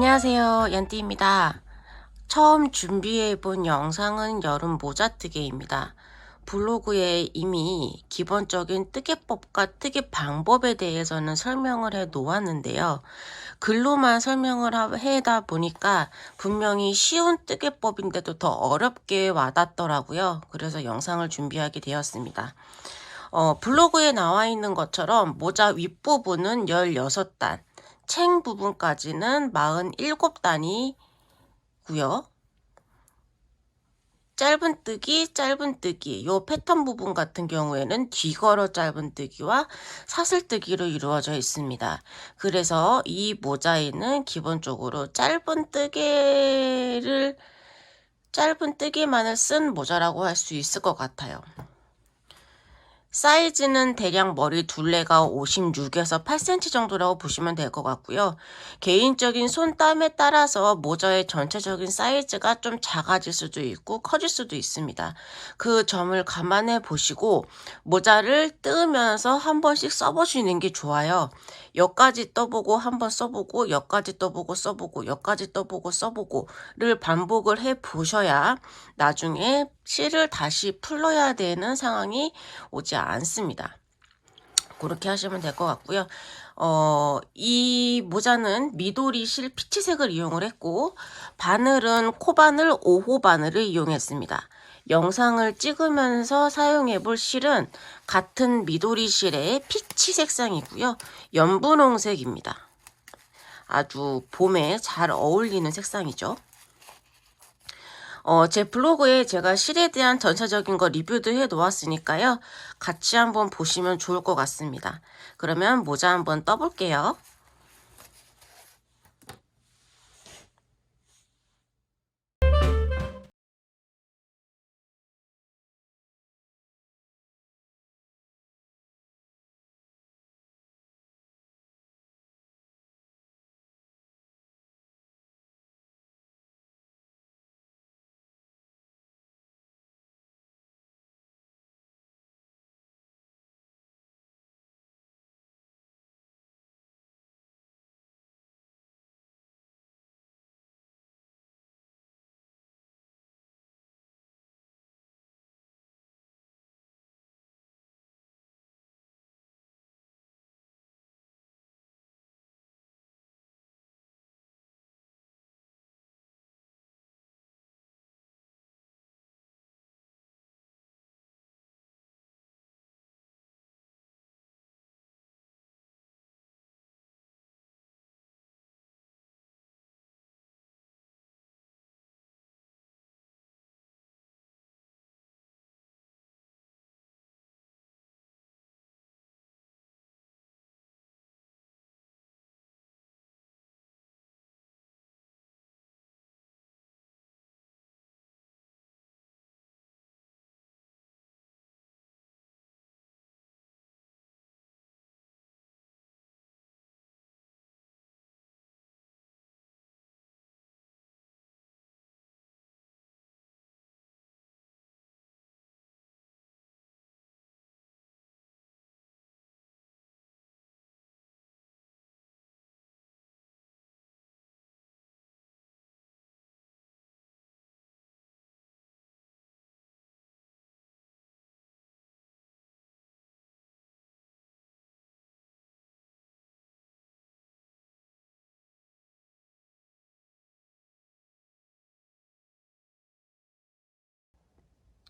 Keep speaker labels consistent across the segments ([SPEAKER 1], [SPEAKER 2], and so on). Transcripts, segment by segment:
[SPEAKER 1] 안녕하세요, 연띠입니다. 처음 준비해본 영상은 여름 모자뜨개입니다. 블로그에 이미 기본적인 뜨개법과 뜨개 방법에 대해서는 설명을 해 놓았는데요. 글로만 설명을 해다 보니까 분명히 쉬운 뜨개법인데도 더 어렵게 와닿더라고요. 그래서 영상을 준비하게 되었습니다. 블로그에 나와 있는 것처럼 모자 윗부분은 16단, 챙 부분까지는 47단이고요. 짧은뜨기, 요 패턴 부분 같은 경우에는 뒤걸어 짧은뜨기와 사슬뜨기로 이루어져 있습니다. 그래서 이 모자에는 기본적으로 짧은 뜨개만을 쓴 모자라고 할 수 있을 것 같아요. 사이즈는 대략 머리 둘레가 56에서 8cm 정도라고 보시면 될 것 같고요. 개인적인 손땀에 따라서 모자의 전체적인 사이즈가 좀 작아질 수도 있고 커질 수도 있습니다. 그 점을 감안해 보시고 모자를 뜯으면서 한 번씩 써보시는 게 좋아요. 여기까지 떠보고 한번 써보고 여기까지 떠보고 써보고 여기까지 떠보고 써보고를 반복을 해 보셔야 나중에 실을 다시 풀러야 되는 상황이 오지 않습니다. 그렇게 하시면 될 것 같고요. 이 모자는 미도리 실 피치색을 이용을 했고 바늘은 코바늘 5호 바늘을 이용했습니다. 영상을 찍으면서 사용해 볼 실은 같은 미도리 실의 피치 색상이고요. 연분홍색입니다. 아주 봄에 잘 어울리는 색상이죠. 제 블로그에 제가 실에 대한 전체적인 거 리뷰도 해 놓았으니까요. 같이 한번 보시면 좋을 것 같습니다. 그러면 모자 한번 떠볼게요.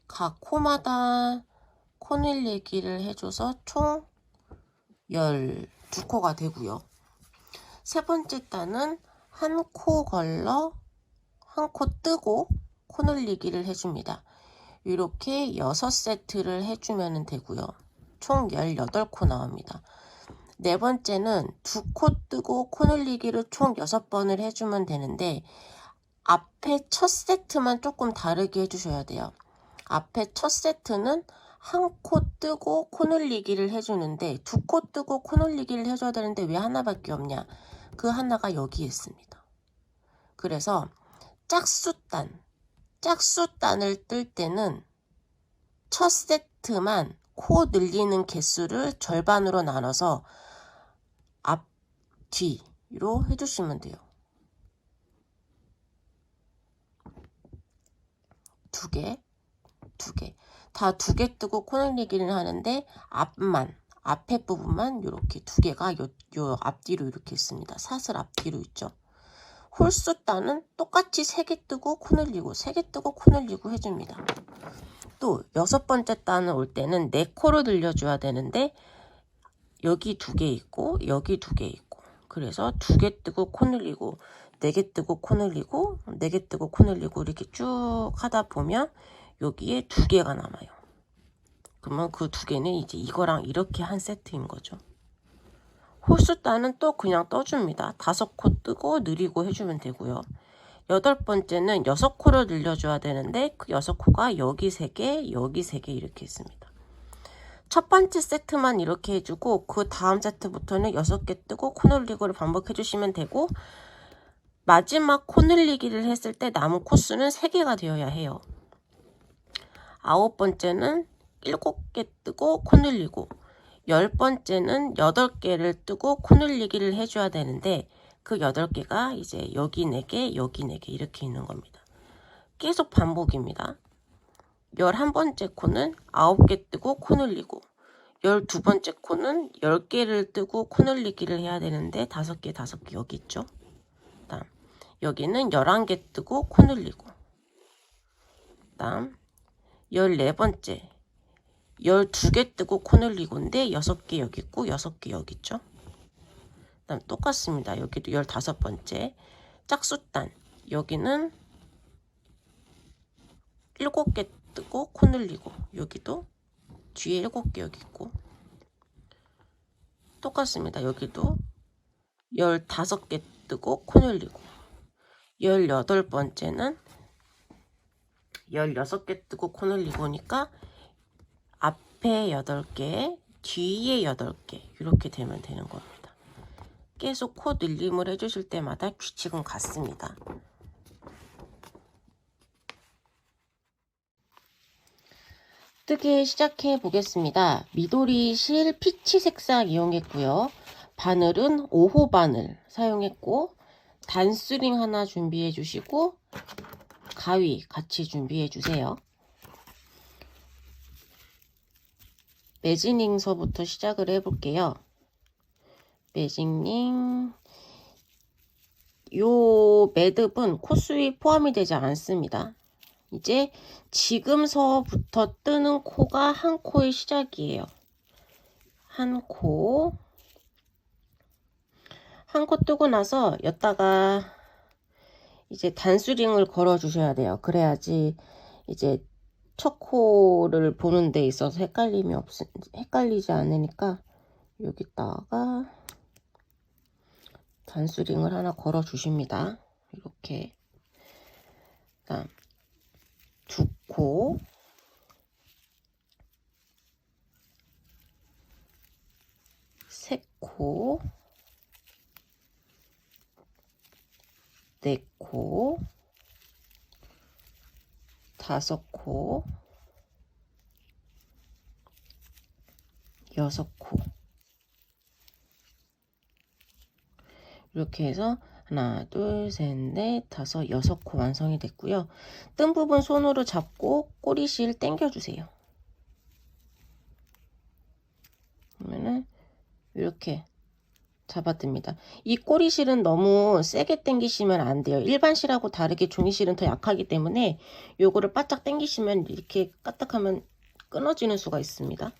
[SPEAKER 1] 각 코마다 코넬 얘기를 해줘서 총 12코가 되고요. 세 번째 단은 한 코 걸러 한 코 뜨고 코늘리기를 해줍니다. 이렇게 6세트를 해주면 되고요. 총 18코 나옵니다. 네 번째는 2코 뜨고 코늘리기를 총 6번을 해주면 되는데 앞에 첫 세트만 조금 다르게 해주셔야 돼요. 앞에 첫 세트는 한 코 뜨고 코늘리기를 해주는데 2코 뜨고 코늘리기를 해줘야 되는데 왜 하나밖에 없냐? 그 하나가 여기 있습니다. 그래서 짝수단을 뜰 때는 첫 세트만 코 늘리는 개수를 절반으로 나눠서 앞, 뒤로 해주시면 돼요. 두 개, 두 개. 다 두 개 뜨고 코늘리기는 하는데 앞에 부분만 이렇게 두 개가 요 앞뒤로 이렇게 있습니다. 사슬 앞뒤로 있죠. 홀수 단은 똑같이 세 개 뜨고 코늘리고 세 개 뜨고 코늘리고 해줍니다. 또 여섯 번째 단을 올 때는 네 코를 늘려줘야 되는데 여기 두 개 있고 여기 두 개 있고 그래서 두 개 뜨고 코늘리고 네 개 뜨고 코늘리고 네 개 뜨고 코늘리고 이렇게 쭉 하다 보면 여기에 두 개가 남아요. 그러면 그 두 개는 이제 이거랑 이렇게 한 세트인 거죠. 홀수 단은 또 그냥 떠줍니다. 5코 뜨고 느리고 해주면 되고요. 여덟 번째는 6코를 늘려줘야 되는데 그 6코가 여기 3개, 여기 3개 이렇게 있습니다. 첫 번째 세트만 이렇게 해주고 그 다음 세트부터는 6개 뜨고 코늘리기를 반복해 주시면 되고 마지막 코늘리기를 했을 때 남은 코수는 3개가 되어야 해요. 아홉 번째는 7개 뜨고 코늘리고 10번째는 8개를 뜨고 코늘리기를 해줘야 되는데 그 8개가 이제 여기 4개, 여기 4개 이렇게 있는 겁니다. 계속 반복입니다. 11번째 코는 9개 뜨고 코늘리고 12번째 코는 10개를 뜨고 코늘리기를 해야 되는데 5개, 5개 여기 있죠. 다음 여기는 11개 뜨고 코늘리고 다음 14번째 12개 뜨고 코늘리고인데 6개 여기 있고 6개 여기 있죠. 그다음 똑같습니다. 여기도 15번째 짝수단 여기는 7개 뜨고 코늘리고 여기도 뒤에 7개 여기 있고 똑같습니다. 여기도 15개 뜨고 코늘리고 18번째는 16개 뜨고 코늘리고니까 앞에 8개, 뒤에 8개 이렇게 되면 되는 겁니다. 계속 코 늘림을 해주실 때마다 규칙은 같습니다. 뜨개 시작해 보겠습니다. 미도리 실 피치 색상 이용했고요. 바늘은 5호 바늘 사용했고 단수링 하나 준비해 주시고 가위 같이 준비해 주세요. 매직링서부터 시작을 해 볼게요. 매직링 요 매듭은 코수위 포함이 되지 않습니다. 이제 지금서부터 뜨는 코가 한 코의 시작이에요. 한 코 뜨고 나서 여기다가 이제 단수링을 걸어 주셔야 돼요. 그래야지 이제 첫 코를 보는 데 있어서 헷갈리지 않으니까 여기다가 단수링을 하나 걸어 주십니다. 이렇게. 그다음 두 코, 세 코, 네 코, 다섯 코, 여섯 코. 이렇게 해서 하나, 둘, 셋, 넷, 다섯, 6코 완성이 됐고요. 뜬 부분 손으로 잡고 꼬리실 당겨주세요. 그러면은 이렇게 잡아듭니다. 이 꼬리실은 너무 세게 당기시면 안 돼요. 일반 실하고 다르게 종이실은 더 약하기 때문에 요거를 바짝 당기시면 이렇게 까딱하면 끊어지는 수가 있습니다.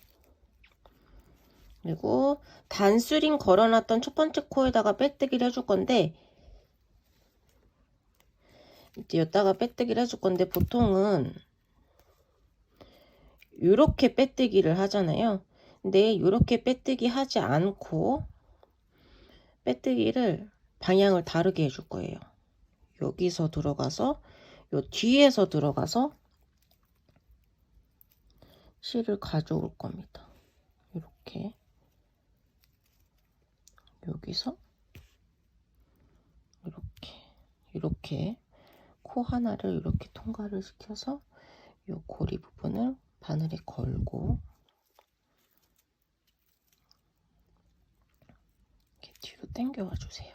[SPEAKER 1] 그리고 단수링 걸어놨던 첫 번째 코에다가 빼뜨기를 해줄 건데 이제 여기다가 빼뜨기를 해줄 건데 보통은 이렇게 빼뜨기를 하잖아요. 근데 이렇게 빼뜨기 하지 않고 빼뜨기를 방향을 다르게 해줄 거예요. 여기서 들어가서 요 뒤에서 들어가서 실을 가져올 겁니다. 이렇게 여기서 이렇게 코 하나를 이렇게 통과를 시켜서 요 고리 부분을 바늘에 걸고 이렇게 뒤로 당겨와 주세요.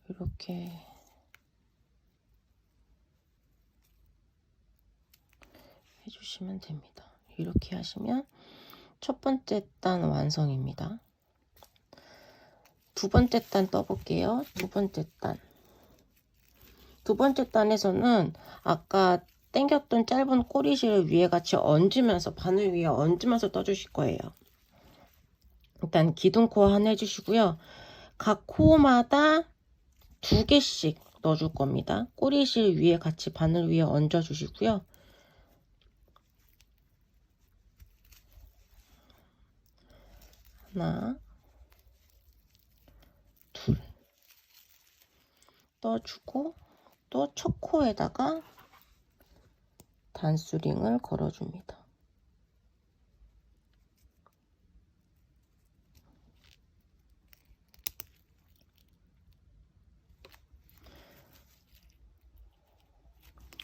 [SPEAKER 1] 이렇게 해주시면 됩니다. 이렇게 하시면 첫 번째 단 완성입니다. 두 번째 단 떠볼게요. 두 번째 단. 두 번째 단에서는 아까 당겼던 짧은 꼬리실을 위에 같이 얹으면서, 바늘 위에 얹으면서 떠주실 거예요. 일단 기둥코 하나 해주시고요. 각 코마다 2개씩 넣어줄 겁니다. 꼬리실 위에 같이 바늘 위에 얹어 주시고요. 하나, 둘 떠주고, 또 첫 코에다가 단수링을 걸어줍니다.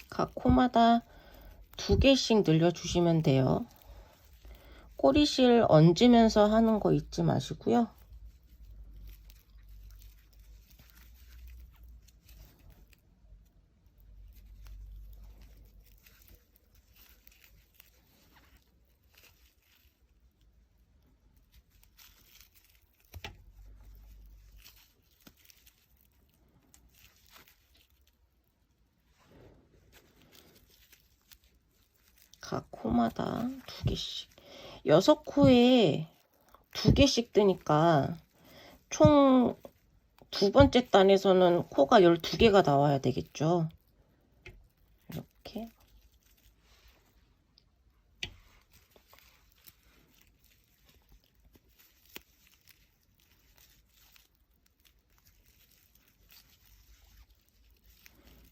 [SPEAKER 1] 각 코마다 2개씩 늘려주시면 돼요. 꼬리실 얹으면서 하는 거 잊지 마시고요. 각 코마다 2개씩. 6코에 2개씩 뜨니까 총 두 번째 단에서는 코가 12개가 나와야 되겠죠. 이렇게.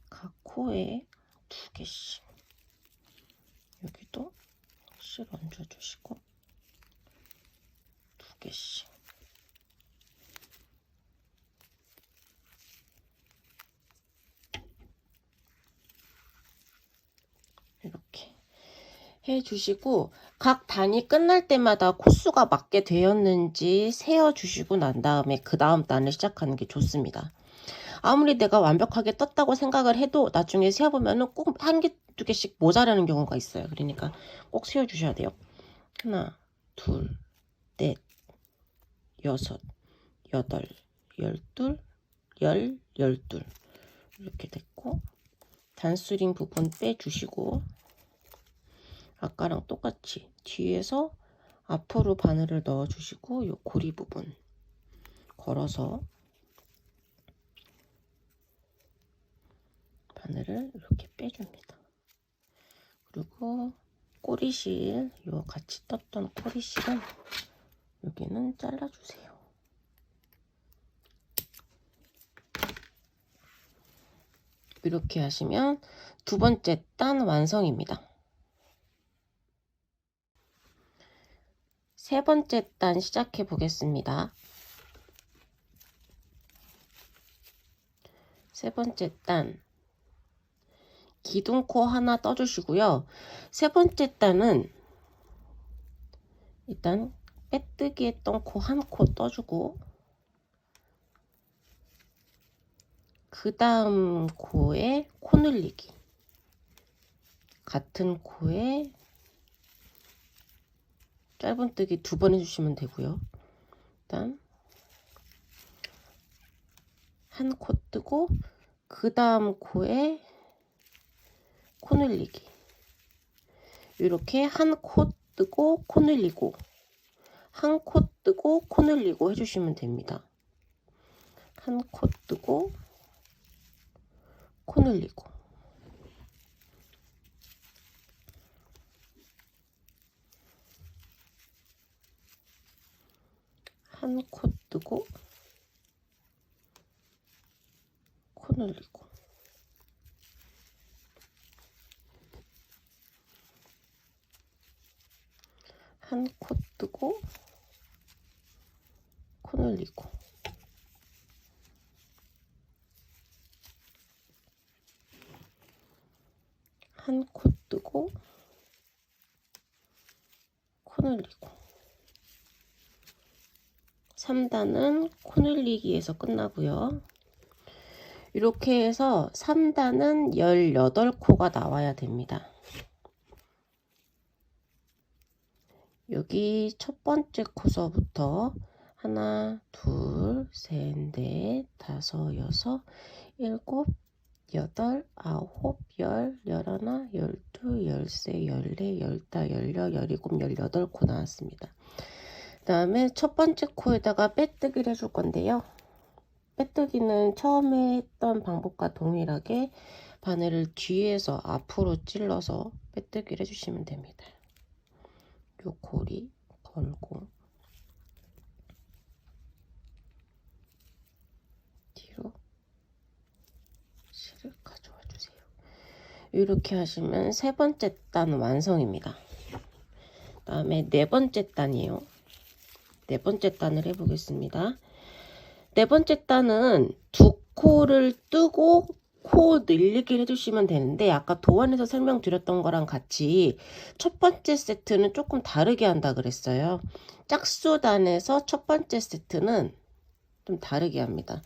[SPEAKER 1] 각 코에 2개씩. 여기도 실 얹어주시고 2개씩. 이렇게 해주시고, 각 단이 끝날 때마다 코수가 맞게 되었는지 세어주시고 난 다음에 그 다음 단을 시작하는 게 좋습니다. 아무리 내가 완벽하게 떴다고 생각을 해도 나중에 세어보면은 꼭 1개, 2개씩 모자라는 경우가 있어요. 그러니까 꼭 세어주셔야 돼요. 하나, 둘, 넷, 6, 8, 12, 12 이렇게 됐고, 단수링 부분 빼주시고, 아까랑 똑같이 뒤에서 앞으로 바늘을 넣어주시고, 요 고리 부분 걸어서 바늘을 이렇게 빼줍니다. 그리고 꼬리실, 요 같이 떴던 꼬리실은 여기는 잘라주세요. 이렇게 하시면 두 번째 단 완성입니다. 세 번째 단 시작해 보겠습니다. 세 번째 단 기둥코 하나 떠주시고요. 세 번째 단은 일단 빼뜨기 했던 코 한 코 떠주고, 그 다음 코에 코 늘리기, 같은 코에 짧은뜨기 2번 해주시면 되고요. 일단 한 코 뜨고, 그 다음 코에 코 늘리기, 이렇게 한 코 뜨고 코 늘리고, 한 코 뜨고 코 늘리고 해주시면 됩니다. 한 코 뜨고 코 늘리고, 한 코 뜨고 코 늘리고, 한 코 뜨고 코 늘리고, 한 코 뜨고 코 늘리고. 3단은 코 늘리기에서 끝나고요. 이렇게 해서 3단은 18코가 나와야 됩니다. 여기 첫 번째 코서부터 하나, 둘, 셋, 넷, 다섯, 여섯, 일곱, 여덟, 아홉, 열, 열하나, 열둘, 열세, 열네, 열다, 열여, 열일곱, 열여덟 코 나왔습니다. 그 다음에 첫 번째 코에다가 빼뜨기를 해줄 건데요. 빼뜨기는 처음에 했던 방법과 동일하게 바늘을 뒤에서 앞으로 찔러서 빼뜨기를 해주시면 됩니다. 요 고리 걸고 뒤로 실을 가져와 주세요. 이렇게 하시면 세 번째 단 완성입니다. 그 다음에 네 번째 단이에요. 네 번째 단을 해보겠습니다. 네 번째 단은 두 코를 뜨고 코 늘리기를 해주시면 되는데, 아까 도안에서 설명드렸던 거랑 같이 첫 번째 세트는 조금 다르게 한다 그랬어요. 짝수단에서 첫 번째 세트는 좀 다르게 합니다.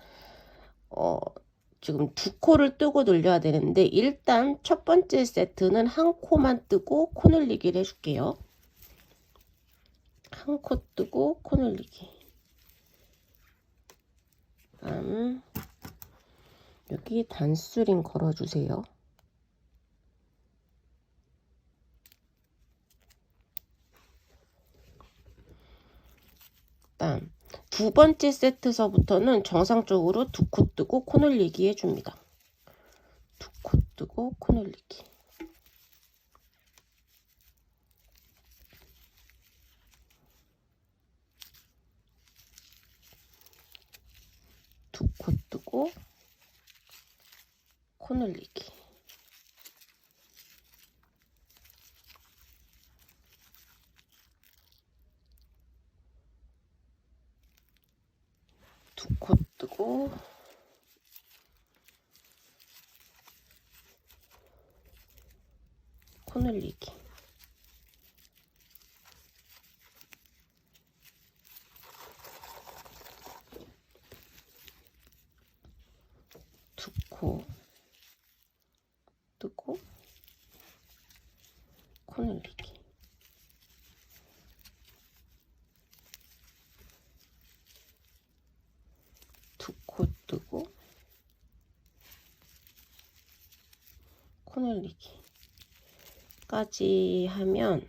[SPEAKER 1] 지금 두 코를 뜨고 늘려야 되는데, 일단 첫 번째 세트는 한 코만 뜨고 코 늘리기를 해줄게요. 한 코 뜨고 코 늘리기. 여기 단수링 걸어주세요. 다음 두 번째 세트서부터는 정상적으로 두 코 뜨고 코 늘리기 해줍니다. 두 코 뜨고 코 늘리기. 두 코 뜨고 코 늘리기. 두 코 뜨고 코 늘리기. 두 코 뜨고 코 늘리기. 두 코 뜨고 코 늘리기 까지 하면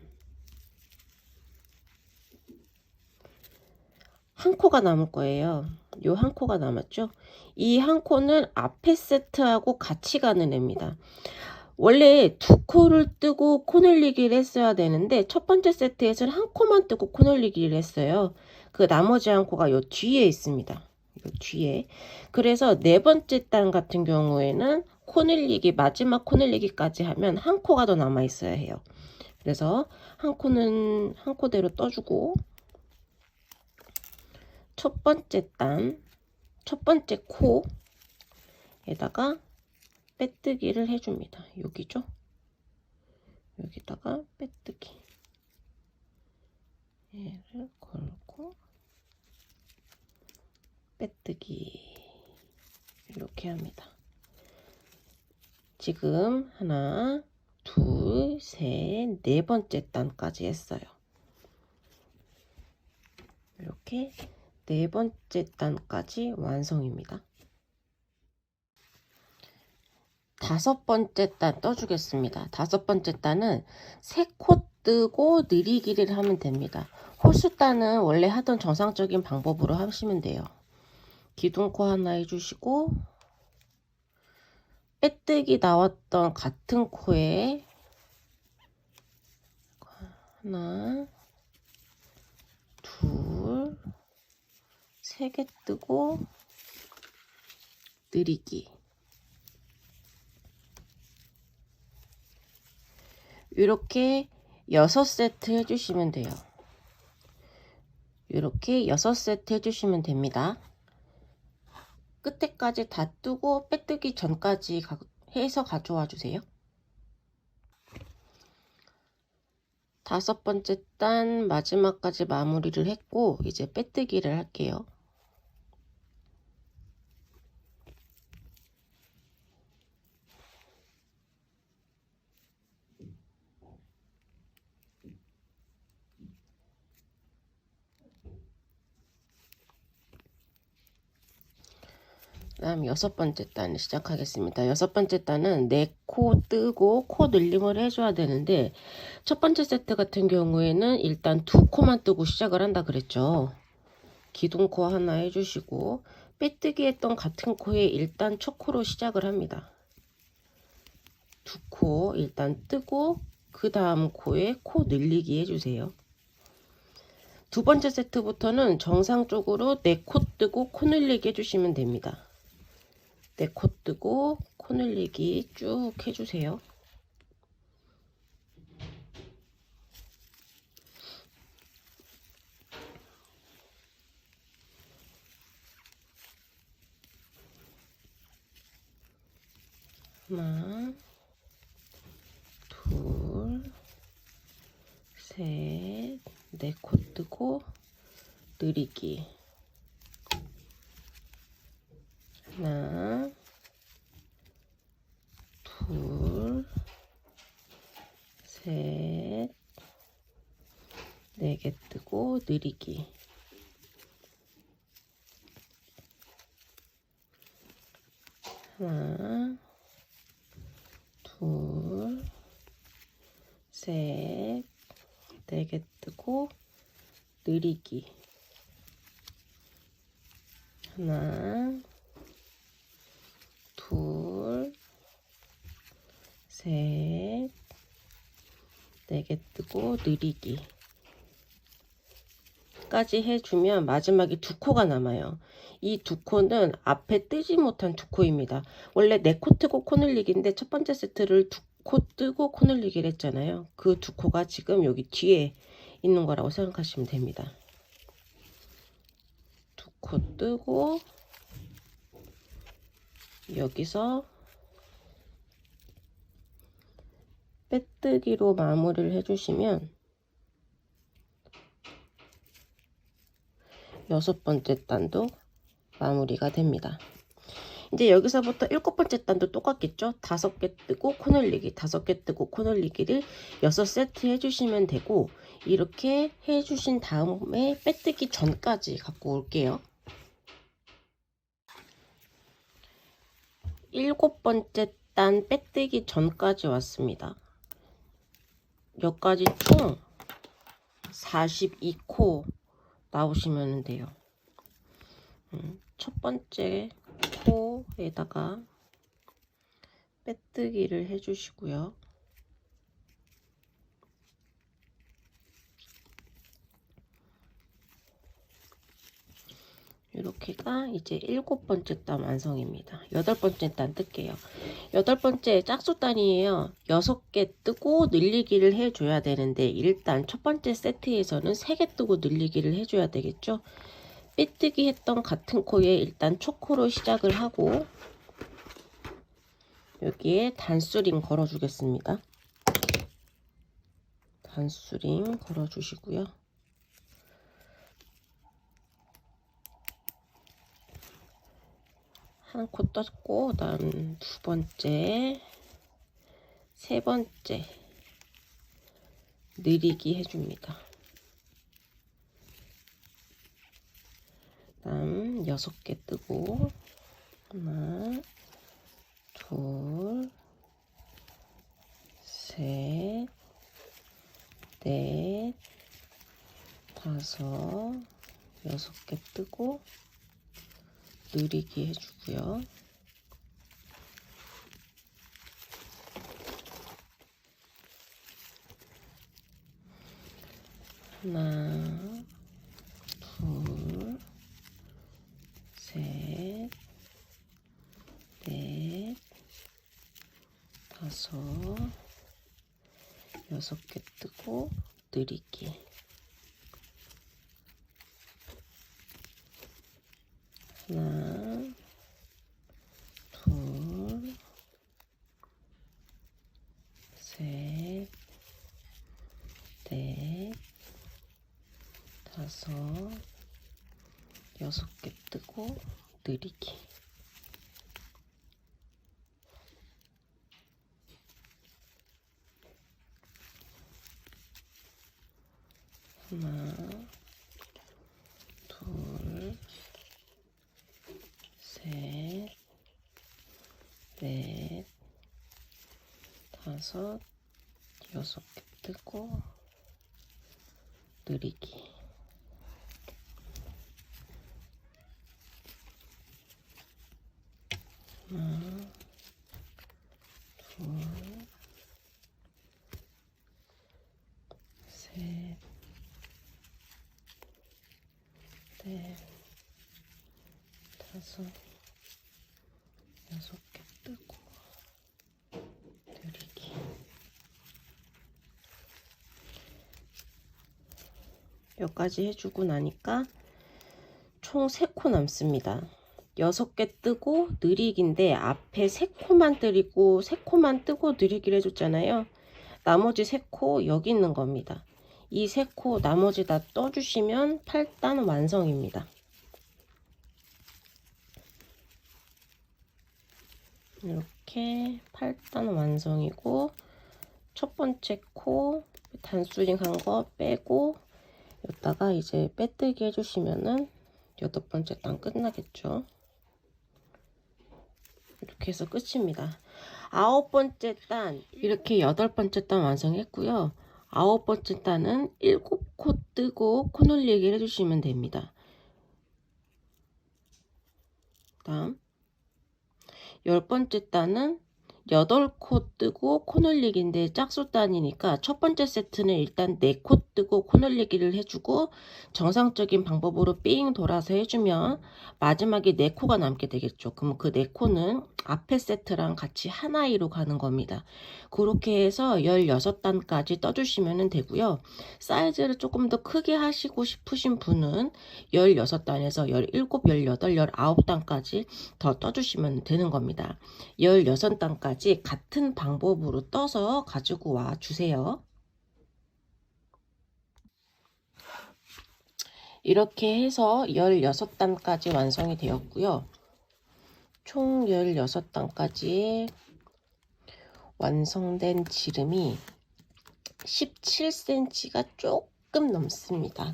[SPEAKER 1] 한 코가 남을 거예요. 요 한 코가 남았죠? 이 한 코는 앞에 세트하고 같이 가는 애입니다. 원래 두 코를 뜨고 코 늘리기를 했어야 되는데, 첫 번째 세트에서는 한 코만 뜨고 코 늘리기를 했어요. 그 나머지 한 코가 요 뒤에 있습니다. 요 뒤에. 그래서 네 번째 단 같은 경우에는 코 늘리기, 마지막 코 늘리기까지 하면 한 코가 더 남아 있어야 해요. 그래서 한 코는 한 코대로 떠주고, 첫 번째 단, 첫 번째 코에다가 빼뜨기를 해줍니다. 여기죠? 여기다가 빼뜨기. 얘를 걸고 빼뜨기. 이렇게 합니다. 지금 하나, 둘, 셋, 네 번째 단까지 했어요. 이렇게 네 번째 단까지 완성입니다. 다섯 번째 단 떠주겠습니다. 다섯 번째 단은 세 코 뜨고 늘리기를 하면 됩니다. 호수단은 원래 하던 정상적인 방법으로 하시면 돼요. 기둥코 하나 해주시고, 빼뜨기 나왔던 같은 코에 하나, 둘, 세 개 뜨고 늘리기. 이렇게 6세트 해주시면 돼요. 이렇게 6세트 해주시면 됩니다. 끝에까지 다 뜨고 빼뜨기 전까지 해서 가져와 주세요. 다섯 번째 단 마지막까지 마무리를 했고, 이제 빼뜨기를 할게요. 다음 6번째 단 시작하겠습니다. 6번째 단은 내 코 뜨고 코 늘림을 해줘야 되는데, 첫 번째 세트 같은 경우에는 일단 두 코만 뜨고 시작을 한다 그랬죠. 기둥코 하나 해주시고, 빼뜨기 했던 같은 코에 일단 첫 코로 시작을 합니다. 두 코 일단 뜨고 그 다음 코에 코 늘리기 해주세요. 두 번째 세트부터는 정상적으로 네 코 뜨고 코 늘리기 해주시면 됩니다. 네 코 뜨고 코 늘리기 쭉 해주세요. 하나, 둘, 셋, 네 코 뜨고 늘리기. 하나, 둘, 셋, 네 개 뜨고 늘리기. 하나, 둘, 셋, 네 개 뜨고 늘리기. 하나, 둘, 셋, 네 개 뜨고 늘리기 까지 해주면 마지막에 두 코가 남아요. 이 두 코는 앞에 뜨지 못한 두 코입니다. 원래 네 코 뜨고 코 늘리기인데 첫 번째 세트를 두 코 뜨고 코 늘리기를 했잖아요. 그 두 코가 지금 여기 뒤에 있는 거라고 생각하시면 됩니다. 두 코 뜨고 여기서 빼뜨기로 마무리를 해주시면 6번째 단도 마무리가 됩니다. 이제 여기서부터 7번째 단도 똑같겠죠? 5개 뜨고 코 늘리기, 5개 뜨고 코 늘리기를 6세트 해주시면 되고, 이렇게 해주신 다음에 빼뜨기 전까지 갖고 올게요. 7번째 단 빼뜨기 전까지 왔습니다. 여기까지 총 42코 나오시면 돼요. 첫 번째 코에다가 빼뜨기를 해주시고요. 이렇게가 이제 7번째 단 완성입니다. 8번째 단 뜰게요. 8번째 짝수단이에요. 6개 뜨고 늘리기를 해줘야 되는데, 일단 첫 번째 세트에서는 3개 뜨고 늘리기를 해줘야 되겠죠. 빼뜨기 했던 같은 코에 일단 초코로 시작을 하고, 여기에 단수링 걸어주겠습니다. 단수링 걸어주시고요. 한 코 떴고, 다음 두 번째, 세 번째 늘리기 해줍니다. 다음 6개 뜨고, 하나, 둘, 셋, 넷, 5, 6개 뜨고 늘리기 해주고요. 하나, 둘, 셋, 넷, 5, 6개 뜨고 늘리기. 하나, 둘, 셋, 넷, 5, 6개 뜨고 늘리기. 하나, 둘, 셋, 5, 6개 뜨고 느리기. 하나, 둘, 셋, 넷, 5, 6개 뜨고 느리기. 여기까지 해주고 나니까 총 3코 남습니다. 6개 뜨고 느리기인데 앞에 3코만 뜨리고 3코만 뜨고 느리기를 해줬잖아요. 나머지 3코 여기 있는 겁니다. 이 3코 나머지 다 떠주시면 8단 완성입니다. 이렇게 8단 완성이고, 첫 번째 코 단수링 한 거 빼고 여기다가 이제 빼뜨기 해주시면은 8번째 단 끝나겠죠. 이렇게 해서 끝입니다. 9번째 단 이렇게 8번째 단 완성했고요. 9번째 단은 7코 뜨고 코 놀리기를 해주시면 됩니다. 다음 10번째 단은 8코 뜨고 코 놀리기인데 짝수 단이니까 첫 번째 세트는 일단 4코 뜨고 코 놀리기를 해주고, 정상적인 방법으로 삥 돌아서 해주면 마지막에 4코가 남게 되겠죠. 그럼 그 4코는 앞에 세트랑 같이 하나이로 가는 겁니다. 그렇게 해서 16단까지 떠주시면 되고요. 사이즈를 조금 더 크게 하시고 싶으신 분은 16단에서 17, 18, 19단까지 더 떠주시면 되는 겁니다. 16단까지 같은 방법으로 떠서 가지고 와 주세요. 이렇게 해서 16단까지 완성이 되었고요. 총 16단까지 완성된 지름이 17cm가 조금 넘습니다.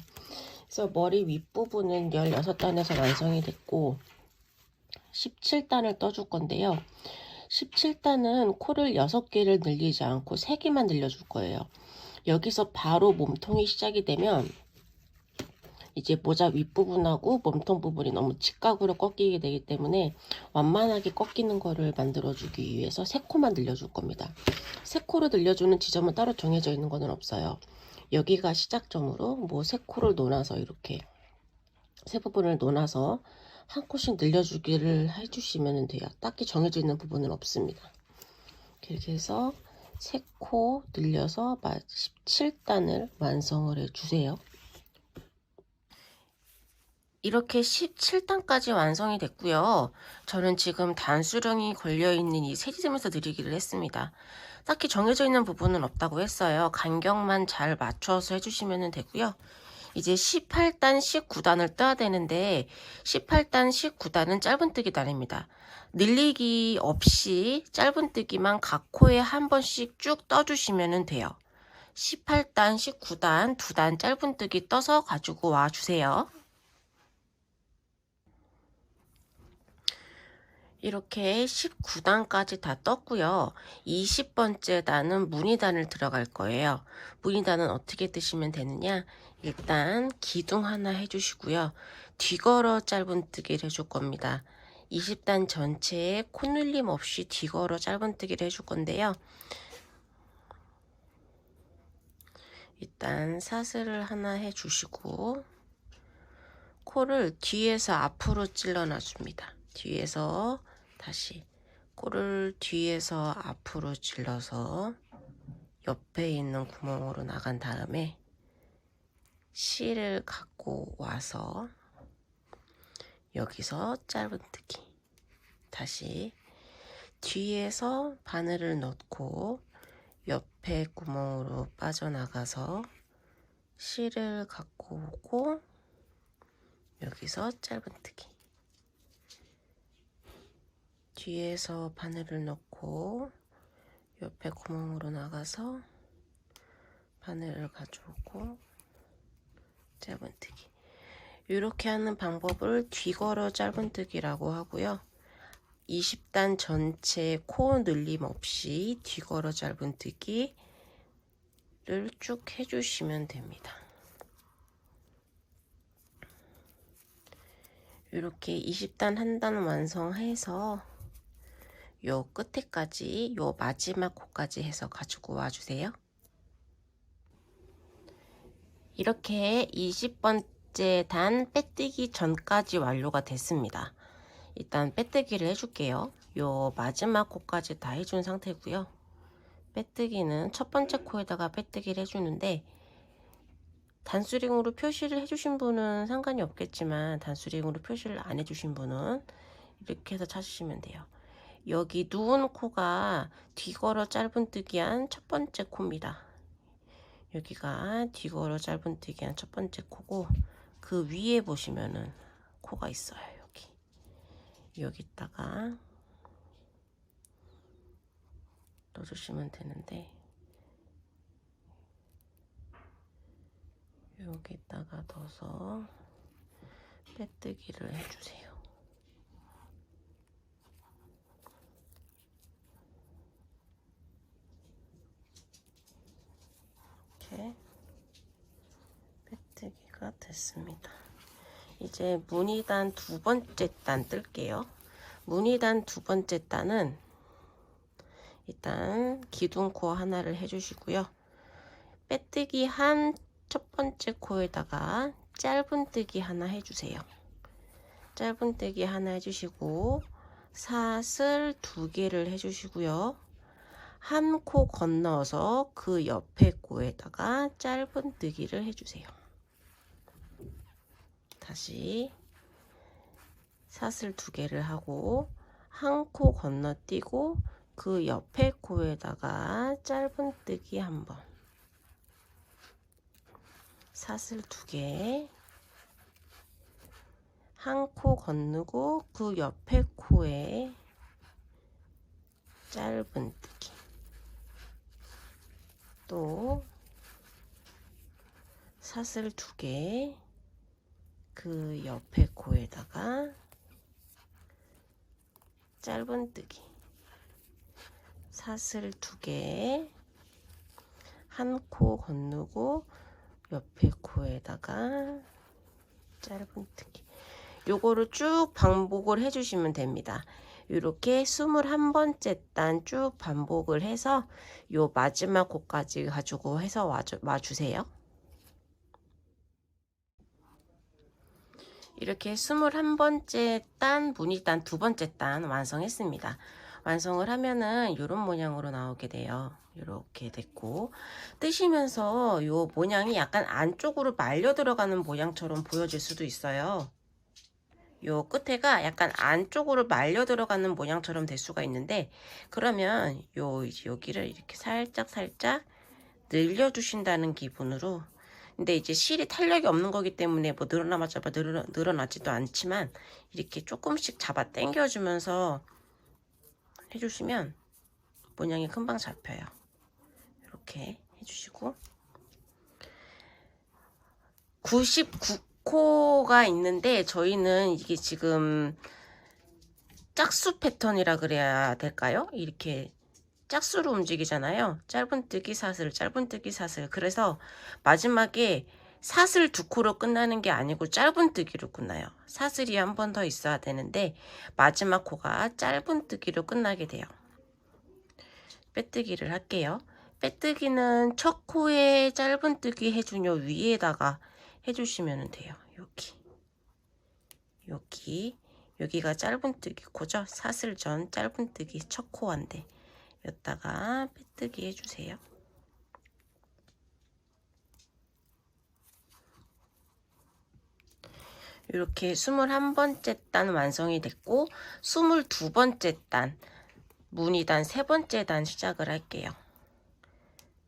[SPEAKER 1] 그래서 머리 윗부분은 16단에서 완성이 됐고 17단을 떠줄 건데요. 17단은 코를 6개를 늘리지 않고 3개만 늘려줄 거예요. 여기서 바로 몸통이 시작이 되면 이제 모자 윗부분하고 몸통 부분이 너무 직각으로 꺾이게 되기 때문에 완만하게 꺾이는 거를 만들어주기 위해서 3코만 늘려줄 겁니다. 3코를 늘려주는 지점은 따로 정해져 있는 거는 없어요. 여기가 시작점으로 뭐 3코를 놓아서 이렇게 3부분을 놓아서 한 코씩 늘려주기를 해주시면 돼요. 딱히 정해져 있는 부분은 없습니다. 이렇게 해서 3코 늘려서 17단을 완성을 해주세요. 이렇게 17단까지 완성이 됐고요. 저는 지금 단수령이 걸려있는 이 세지점에서 느리기를 했습니다. 딱히 정해져 있는 부분은 없다고 했어요. 간격만 잘 맞춰서 해주시면 되고요. 이제 18단, 19단을 떠야 되는데 18단, 19단은 짧은뜨기 단입니다. 늘리기 없이 짧은뜨기만 각 코에 한 번씩 쭉 떠주시면 돼요. 18단, 19단, 2단 짧은뜨기 떠서 가지고 와 주세요. 이렇게 19단까지 다 떴고요. 20번째 단은 무늬단을 들어갈 거예요. 무늬단은 어떻게 뜨시면 되느냐? 일단 기둥 하나 해주시고요. 뒤걸어 짧은뜨기를 해줄 겁니다. 20단 전체에 콧눌림 없이 뒤걸어 짧은뜨기를 해줄 건데요. 일단 사슬을 하나 해주시고 코를 뒤에서 앞으로 찔러 놔줍니다. 뒤에서 다시 코를 뒤에서 앞으로 찔러서 옆에 있는 구멍으로 나간 다음에 실을 갖고 와서 여기서 짧은뜨기, 다시 뒤에서 바늘을 넣고 옆에 구멍으로 빠져나가서 실을 갖고 오고 여기서 짧은뜨기, 뒤에서 바늘을 넣고 옆에 구멍으로 나가서 바늘을 가져오고 짧은뜨기. 이렇게 하는 방법을 뒤걸어 짧은뜨기라고 하고요. 20단 전체 코 늘림 없이 뒤걸어 짧은뜨기를 쭉 해주시면 됩니다. 이렇게 20단 한 단 완성해서 요 끝에까지 요 마지막 코까지 해서 가지고 와주세요. 이렇게 20번째 단 빼뜨기 전까지 완료가 됐습니다. 일단 빼뜨기를 해줄게요. 요 마지막 코까지 다 해준 상태고요. 빼뜨기는 첫 번째 코에다가 빼뜨기를 해주는데 단수링으로 표시를 해주신 분은 상관이 없겠지만 단수링으로 표시를 안 해주신 분은 이렇게 해서 찾으시면 돼요. 여기 누운 코가 뒤걸어 짧은뜨기한 첫 번째 코입니다. 여기가 뒤걸어 짧은뜨기한 첫 번째 코고 그 위에 보시면은 코가 있어요. 여기다가 넣어주시면 되는데 여기다가 넣어서 빼뜨기를 해주세요. 이렇게 빼뜨기가 됐습니다. 이제 무늬단 두 번째 단 뜰게요. 무늬단 두 번째 단은 일단 기둥코 하나를 해주시고요. 빼뜨기 한 첫 번째 코에다가 짧은뜨기 하나 해주세요. 짧은뜨기 하나 해주시고 사슬 2개를 해주시고요. 한 코 건너서 그 옆에 코에다가 짧은뜨기를 해주세요. 다시 사슬 2개를 하고 한 코 건너뛰고 그 옆에 코에다가 짧은뜨기 한 번, 사슬 2개, 한 코 건너고 그 옆에 코에 짧은뜨기, 또 사슬 2개, 그 옆에 코에다가 짧은뜨기, 사슬 2개, 한 코 건너고 옆에 코에다가 짧은뜨기. 요거를 쭉 반복을 해주시면 됩니다. 이렇게 21번째 단 쭉 반복을 해서 요 마지막 코까지 가지고 해서 와주세요. 이렇게 21번째 단 무늬단 두 번째 단 완성했습니다. 완성을 하면은 이런 모양으로 나오게 돼요. 이렇게 됐고 뜨시면서 요 모양이 약간 안쪽으로 말려 들어가는 모양처럼 보여질 수도 있어요. 요 끝에가 약간 안쪽으로 말려 들어가는 모양처럼 될 수가 있는데 그러면 여기를 이렇게 살짝 늘려 주신다는 기분으로, 근데 이제 실이 탄력이 없는 거기 때문에 뭐 늘어나지도 않지만 이렇게 조금씩 잡아 당겨 주면서 해주시면 모양이 금방 잡혀요. 이렇게 해주시고 99코가 있는데 저희는 이게 지금 짝수 패턴이라 그래야 될까요? 이렇게 짝수로 움직이잖아요. 짧은뜨기 사슬, 짧은뜨기 사슬. 그래서 마지막에 사슬 2코로 끝나는 게 아니고 짧은뜨기로 끝나요. 사슬이 한 번 더 있어야 되는데 마지막 코가 짧은뜨기로 끝나게 돼요. 빼뜨기를 할게요. 빼뜨기는 첫 코에 짧은뜨기 해준 요 위에다가 해주시면 돼요. 여기가 짧은뜨기 코죠. 사슬 전 짧은뜨기 첫 코인데 여기다가 빼뜨기 해주세요. 이렇게 21번째 단 완성이 됐고 22번째 단 무늬단 세 번째 단 시작을 할게요.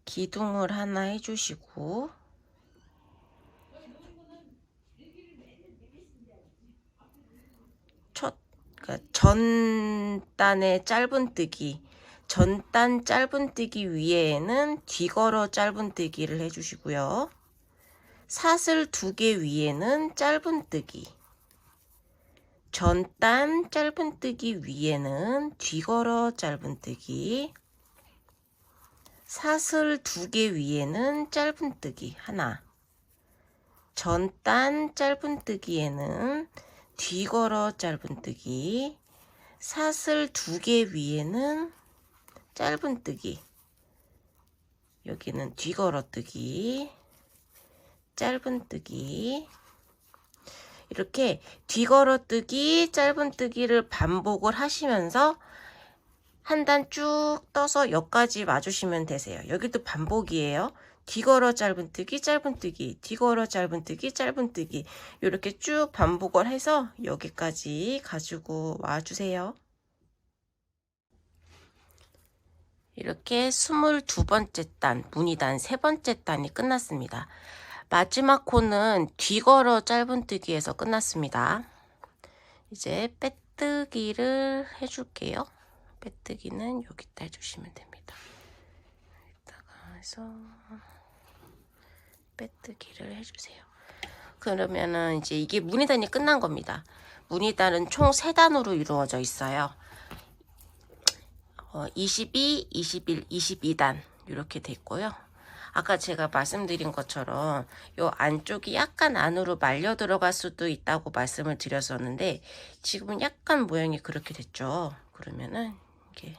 [SPEAKER 1] 기둥을 하나 해주시고 그러니까 전단의 짧은뜨기, 전단 짧은뜨기 위에는 뒤걸어 짧은뜨기를 해주시고요. 사슬 2개 위에는 짧은뜨기, 전단 짧은뜨기 위에는 뒤걸어 짧은뜨기, 사슬 2개 위에는 짧은뜨기 하나, 전단 짧은뜨기에는 뒤걸어 짧은뜨기, 사슬 2개 위에는 짧은뜨기, 여기는 뒤걸어뜨기, 짧은뜨기, 이렇게 뒤걸어뜨기, 짧은뜨기를 반복을 하시면서 한 단 쭉 떠서 여기까지 와주시면 되세요. 여기도 반복이에요. 뒤걸어 짧은뜨기, 짧은뜨기, 뒤걸어 짧은뜨기, 짧은뜨기, 이렇게 쭉 반복을 해서 여기까지 가지고 와주세요. 이렇게 22번째 단, 무늬단 3번째 단이 끝났습니다. 마지막 코는 뒤걸어 짧은뜨기에서 끝났습니다. 이제 빼뜨기를 해줄게요. 빼뜨기는 여기다 해주시면 됩니다. 여기다가 해서 빼뜨기를 해주세요. 그러면은 이제 이게 무늬단이 끝난 겁니다. 무늬단은 총 3단으로 이루어져 있어요. 22, 21, 22단 이렇게 돼 있고요. 아까 제가 말씀드린 것처럼 요 안쪽이 약간 안으로 말려 들어갈 수도 있다고 말씀을 드렸었는데 지금은 약간 모양이 그렇게 됐죠. 그러면은 이렇게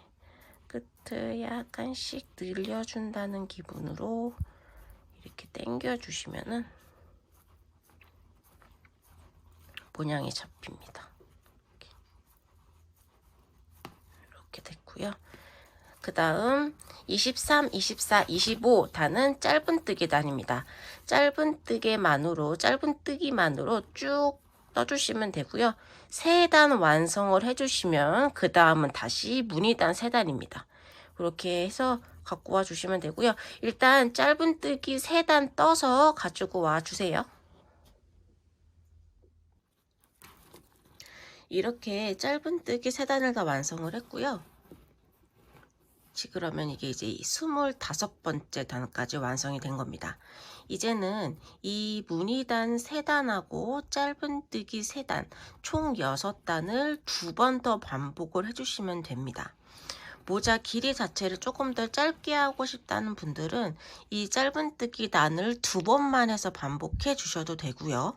[SPEAKER 1] 끝을 약간씩 늘려준다는 기분으로 이렇게 당겨 주시면은 모양이 잡힙니다. 이렇게 됐고요. 그 다음 23, 24, 25 단은 짧은뜨기 단입니다. 짧은뜨기만으로 쭉 떠주시면 되고요. 3단 완성을 해주시면 그 다음은 다시 무늬단 3단입니다. 그렇게 해서 갖고 와 주시면 되고요. 일단 짧은뜨기 3단 떠서 가지고 와 주세요. 이렇게 짧은뜨기 3단을 다 완성을 했고요. 그러면 이게 이제 25번째 단까지 완성이 된 겁니다. 이제는 이 무늬단 3단하고 짧은뜨기 3단 총 6단을 2번 더 반복을 해주시면 됩니다. 모자 길이 자체를 조금 더 짧게 하고 싶다는 분들은 이 짧은뜨기 단을 2번만 해서 반복해 주셔도 되고요.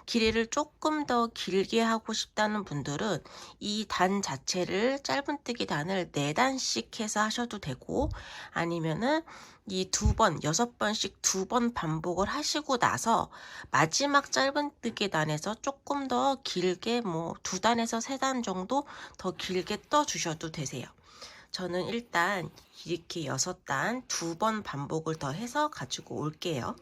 [SPEAKER 1] 길이를 조금 더 길게 하고 싶다는 분들은 이 단 자체를 짧은뜨기 단을 4단씩 해서 하셔도 되고, 아니면은 이 6번씩 2번 반복을 하시고 나서 마지막 짧은뜨기 단에서 조금 더 길게 2단에서 3단 정도 더 길게 떠 주셔도 되세요. 저는 일단 이렇게 6단 2번 반복을 더 해서 가지고 올게요.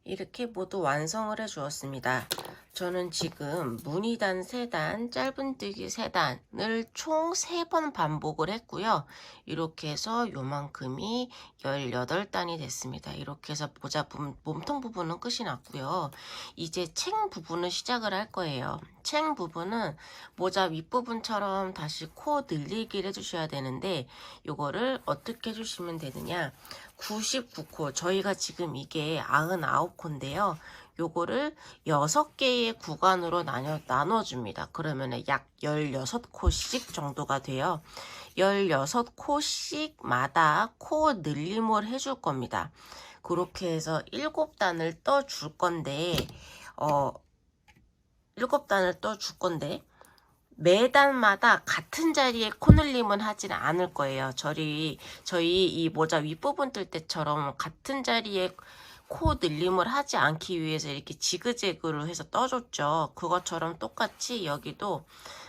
[SPEAKER 1] 이렇게 모두 완성을 해 주었습니다. 저는 지금 무늬단 3단, 짧은뜨기 3단을 총 3번 반복을 했고요. 이렇게 해서 요만큼이 18단이 됐습니다. 이렇게 해서 모자 몸통 부분은 끝이 났고요. 이제 챙 부분을 시작을 할 거예요. 챙 부분은 모자 윗부분처럼 다시 코 늘리기를 해주셔야 되는데 이거를 어떻게 해주시면 되느냐, 99코, 저희가 지금 이게 99코인데요. 요거를 6개의 구간으로 나눠줍니다. 그러면 약 16코씩 정도가 돼요. 16코씩마다 코 늘림을 해줄 겁니다. 그렇게 해서 7단을 떠줄 건데, 7단을 떠줄 건데, 매단마다 같은 자리에 코늘림은 하지는 않을 거예요. 저희 이 모자 윗부분 뜰 때처럼 같은 자리에 코 늘림을 하지 않기 위해서 이렇게 지그재그로 해서 떠줬죠. 그것처럼 똑같이 여기도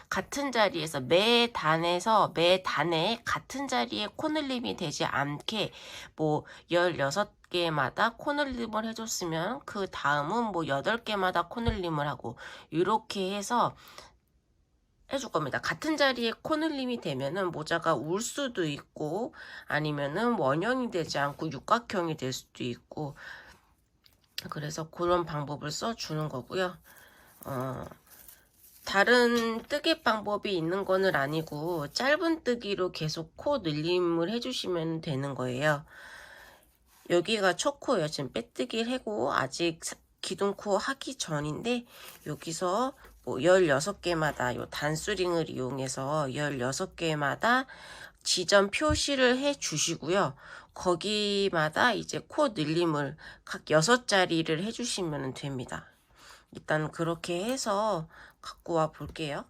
[SPEAKER 1] 같은 자리에서 매 단에 같은 자리에 코늘림이 되지 않게 16개마다 코늘림을 해줬으면 그 다음은 8개마다 코늘림을 하고 이렇게 해서 해줄 겁니다. 같은 자리에 코늘림이 되면은 모자가 울 수도 있고 아니면은 원형이 되지 않고 육각형이 될 수도 있고, 그래서 그런 방법을 써주는 거고요. 다른 뜨개 방법이 있는 거는 아니고 짧은 뜨기로 계속 코 늘림을 해주시면 되는 거예요. 여기가 첫 코예요. 지금 빼뜨기를 하고 아직 기둥코 하기 전인데 여기서 뭐 16개마다 요 단수링을 이용해서 16개마다 지점 표시를 해 주시고요. 거기마다 이제 코 늘림을 각 6자리를 해 주시면 됩니다. 일단 그렇게 해서 갖고 와 볼게요.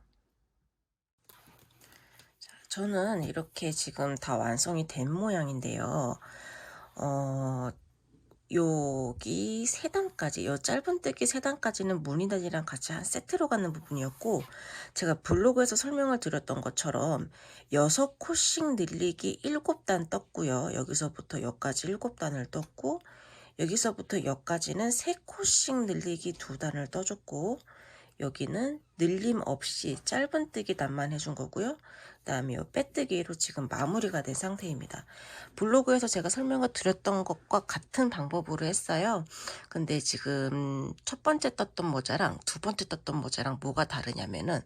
[SPEAKER 1] 저는 이렇게 지금 다 완성이 된 모양인데요. 여기 3단까지, 요 짧은뜨기 3단까지는 무늬단이랑 같이 한 세트로 가는 부분이었고, 제가 블로그에서 설명을 드렸던 것처럼 6코씩 늘리기 7단 떴고요. 여기서부터 여기까지 7단을 떴고, 여기서부터 여기까지는 3코씩 늘리기 2단을 떠줬고, 여기는 늘림 없이 짧은뜨기 단만 해준 거고요. 그 다음에 이 빼뜨기로 지금 마무리가 된 상태입니다. 블로그에서 제가 설명을 드렸던 것과 같은 방법으로 했어요. 근데 지금 첫 번째 떴던 모자랑 두 번째 떴던 모자랑 뭐가 다르냐면은,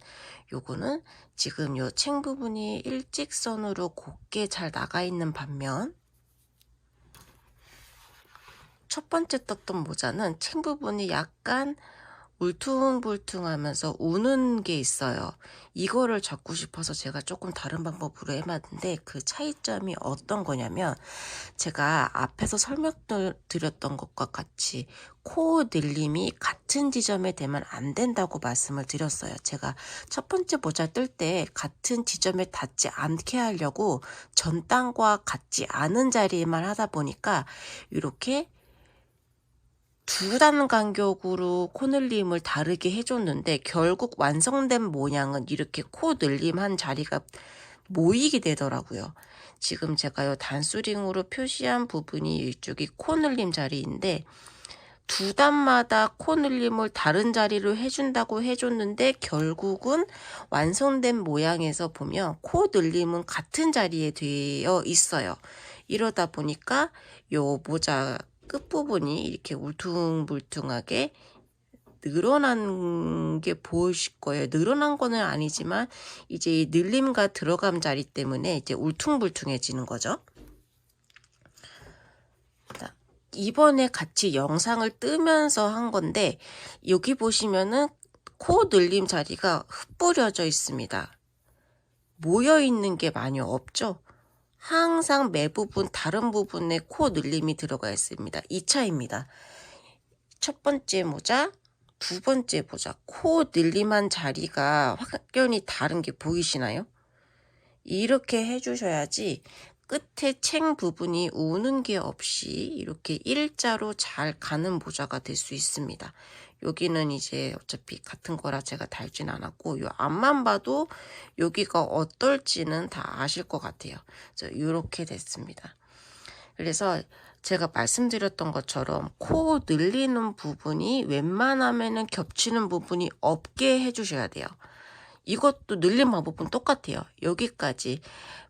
[SPEAKER 1] 요거는 지금 요 챙 부분이 일직선으로 곱게 잘 나가 있는 반면, 첫 번째 떴던 모자는 챙 부분이 약간 울퉁불퉁하면서 우는 게 있어요. 이거를 잡고 싶어서 제가 조금 다른 방법으로 해봤는데, 그 차이점이 어떤 거냐면, 제가 앞에서 설명드렸던 것과 같이 코 늘림이 같은 지점에 되면 안 된다고 말씀을 드렸어요. 제가 첫 번째 모자 뜰 때 같은 지점에 닿지 않게 하려고 전 단과 같지 않은 자리에만 하다 보니까 이렇게 2단 간격으로 코 늘림을 다르게 해줬는데, 결국 완성된 모양은 이렇게 코 늘림한 자리가 모이게 되더라고요. 지금 제가 요 단수링으로 표시한 부분이 이쪽이 코 늘림 자리인데, 2단마다 코 늘림을 다른 자리로 해준다고 해줬는데, 결국은 완성된 모양에서 보면 코 늘림은 같은 자리에 되어 있어요. 이러다 보니까 요 모자 끝부분이 이렇게 울퉁불퉁하게 늘어난 게 보이실 거예요. 늘어난 거는 아니지만 이제 이 늘림과 들어감 자리 때문에 이제 울퉁불퉁해지는 거죠. 이번에 같이 영상을 뜨면서 한 건데, 여기 보시면은 코 늘림 자리가 흩뿌려져 있습니다. 모여 있는 게 많이 없죠. 항상 매 부분 다른 부분에 코 늘림이 들어가 있습니다. 이 차이입니다. 첫 번째 모자, 두 번째 모자, 코 늘림한 자리가 확연히 다른 게 보이시나요? 이렇게 해주셔야지 끝에 챙 부분이 우는 게 없이 이렇게 일자로 잘 가는 모자가 될 수 있습니다. 여기는 이제 어차피 같은 거라 제가 달진 않았고, 요 앞만 봐도 여기가 어떨지는 다 아실 것 같아요. 그래서 이렇게 됐습니다. 그래서 제가 말씀드렸던 것처럼 코 늘리는 부분이 웬만하면은 겹치는 부분이 없게 해주셔야 돼요. 이것도 늘림 방법은 똑같아요. 여기까지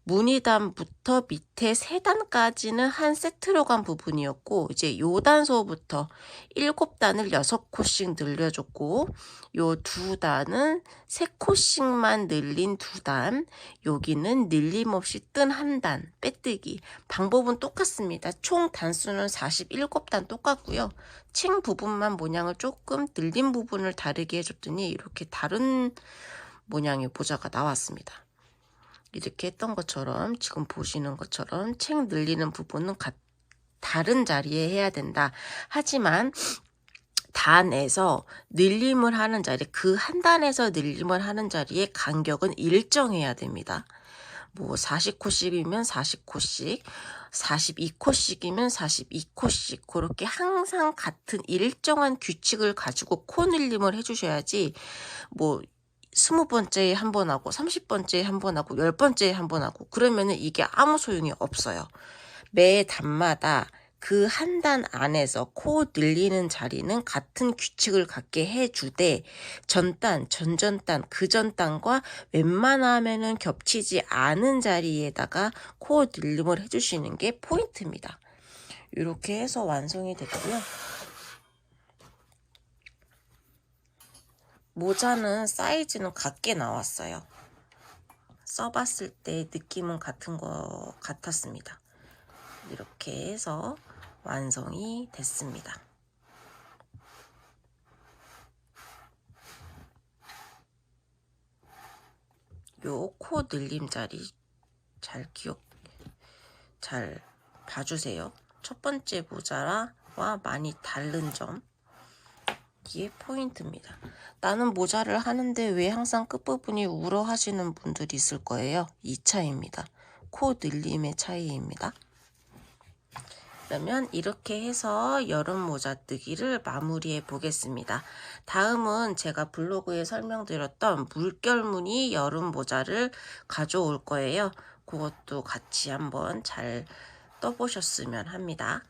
[SPEAKER 1] 무늬단부터 밑에 3단까지는 한 세트로 간 부분이었고, 이제 요 단소부터 7단을 6코씩 늘려줬고, 요 2단은 3코씩만 늘린 2단, 여기는 늘림 없이 뜬 1단, 빼뜨기. 방법은 똑같습니다. 총 단수는 47단 똑같고요. 챙 부분만 모양을 조금 늘린 부분을 다르게 해줬더니 이렇게 다른 모양의 모자가 나왔습니다. 이렇게 했던 것처럼 지금 보시는 것처럼 챙 늘리는 부분은 다른 자리에 해야 된다. 하지만 단에서 늘림을 하는 자리, 그 한 단에서 늘림을 하는 자리의 간격은 일정해야 됩니다. 뭐 40코씩이면 40코씩, 42코씩이면 42코씩, 그렇게 항상 같은 일정한 규칙을 가지고 코 늘림을 해주셔야지, 뭐 20번째에 한 번 하고 30번째에 한 번 하고 10번째에 한 번 하고 그러면은 이게 아무 소용이 없어요. 매 단마다 그 한 단 안에서 코 늘리는 자리는 같은 규칙을 갖게 해주되, 전단, 전전단, 그전단과 웬만하면은 겹치지 않은 자리에다가 코 늘림을 해주시는 게 포인트입니다. 이렇게 해서 완성이 됐고요. 모자는 사이즈는 같게 나왔어요. 써봤을 때 느낌은 같은 것 같았습니다. 이렇게 해서 완성이 됐습니다. 요 코 늘림 자리 잘 봐주세요. 첫 번째 모자와 많이 다른 점, 이게 포인트입니다. 나는 모자를 하는데 왜 항상 끝부분이 울어 하시는 분들이 있을 거예요. 이 차이입니다. 코 늘림의 차이입니다. 그러면 이렇게 해서 여름 모자뜨기를 마무리해 보겠습니다. 다음은 제가 블로그에 설명드렸던 물결무늬 여름 모자를 가져올 거예요. 그것도 같이 한번 잘 떠보셨으면 합니다.